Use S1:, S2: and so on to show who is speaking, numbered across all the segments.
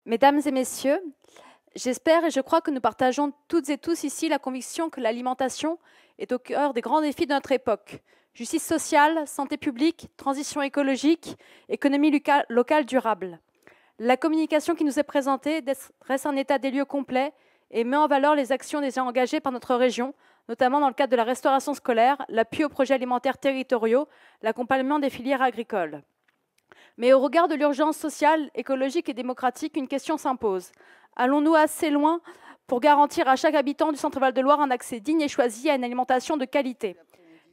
S1: Mesdames et messieurs, j'espère et je crois que nous partageons toutes et tous ici la conviction que l'alimentation est au cœur des grands défis de notre époque. Justice sociale, santé publique, transition écologique, économie locale durable. La communication qui nous est présentée dresse un état des lieux complet et met en valeur les actions déjà engagées par notre région, notamment dans le cadre de la restauration scolaire, l'appui aux projets alimentaires territoriaux, l'accompagnement des filières agricoles. Mais au regard de l'urgence sociale, écologique et démocratique, une question s'impose. Allons-nous assez loin pour garantir à chaque habitant du Centre Val-de-Loire un accès digne et choisi à une alimentation de qualité?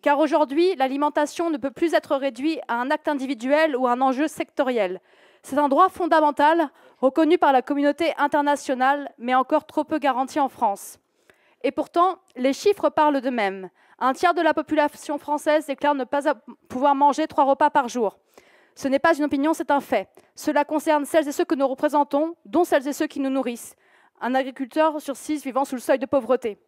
S1: Car aujourd'hui, l'alimentation ne peut plus être réduite à un acte individuel ou à un enjeu sectoriel. C'est un droit fondamental reconnu par la communauté internationale, mais encore trop peu garanti en France. Et pourtant, les chiffres parlent d'eux-mêmes. Un tiers de la population française déclare ne pas pouvoir manger 3 repas par jour. Ce n'est pas une opinion, c'est un fait. Cela concerne celles et ceux que nous représentons, dont celles et ceux qui nous nourrissent. Un agriculteur sur 6 vivant sous le seuil de pauvreté.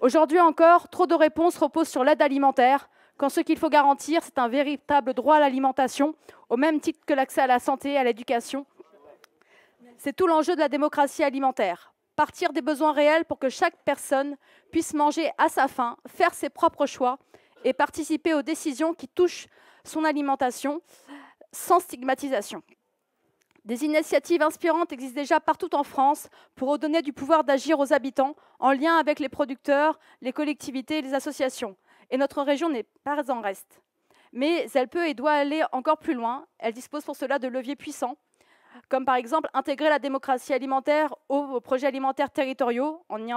S1: Aujourd'hui encore, trop de réponses reposent sur l'aide alimentaire, quand ce qu'il faut garantir, c'est un véritable droit à l'alimentation, au même titre que l'accès à la santé et à l'éducation. C'est tout l'enjeu de la démocratie alimentaire. Partir des besoins réels pour que chaque personne puisse manger à sa faim, faire ses propres choix et participer aux décisions qui touchent son alimentation sans stigmatisation. Des initiatives inspirantes existent déjà partout en France pour redonner du pouvoir d'agir aux habitants en lien avec les producteurs, les collectivités et les associations. Et notre région n'est pas en reste. Mais elle peut et doit aller encore plus loin. Elle dispose pour cela de leviers puissants, comme par exemple intégrer la démocratie alimentaire aux projets alimentaires territoriaux en y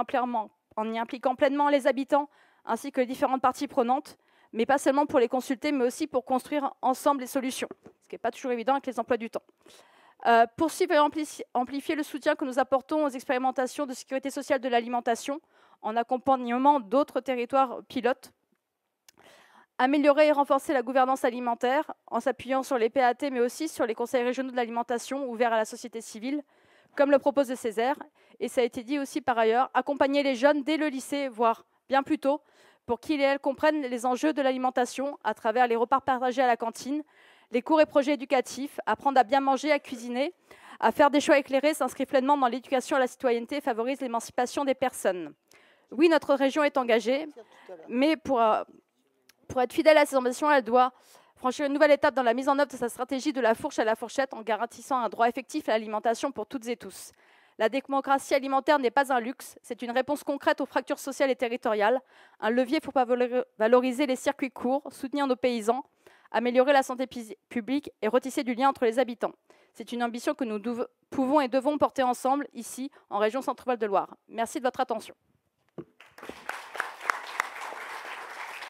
S1: impliquant pleinement les habitants ainsi que les différentes parties prenantes, mais pas seulement pour les consulter, mais aussi pour construire ensemble les solutions, ce qui n'est pas toujours évident avec les emplois du temps. Poursuivre et amplifier le soutien que nous apportons aux expérimentations de sécurité sociale de l'alimentation en accompagnement d'autres territoires pilotes. Améliorer et renforcer la gouvernance alimentaire en s'appuyant sur les PAT, mais aussi sur les conseils régionaux de l'alimentation ouverts à la société civile, comme le propose le Césaire. Et ça a été dit aussi par ailleurs, accompagner les jeunes dès le lycée, voire bien plus tôt, pour qu'ils et elles comprennent les enjeux de l'alimentation à travers les repas partagés à la cantine, les cours et projets éducatifs, apprendre à bien manger, à cuisiner, à faire des choix éclairés, s'inscrit pleinement dans l'éducation à la citoyenneté et favorise l'émancipation des personnes. Oui, notre région est engagée, mais pour être fidèle à ses ambitions, elle doit franchir une nouvelle étape dans la mise en œuvre de sa stratégie de la fourche à la fourchette en garantissant un droit effectif à l'alimentation pour toutes et tous. La démocratie alimentaire n'est pas un luxe, c'est une réponse concrète aux fractures sociales et territoriales, un levier pour valoriser les circuits courts, soutenir nos paysans, améliorer la santé publique et retisser du lien entre les habitants. C'est une ambition que nous pouvons et devons porter ensemble, ici, en région Centre Val-de-Loire. Merci de votre attention.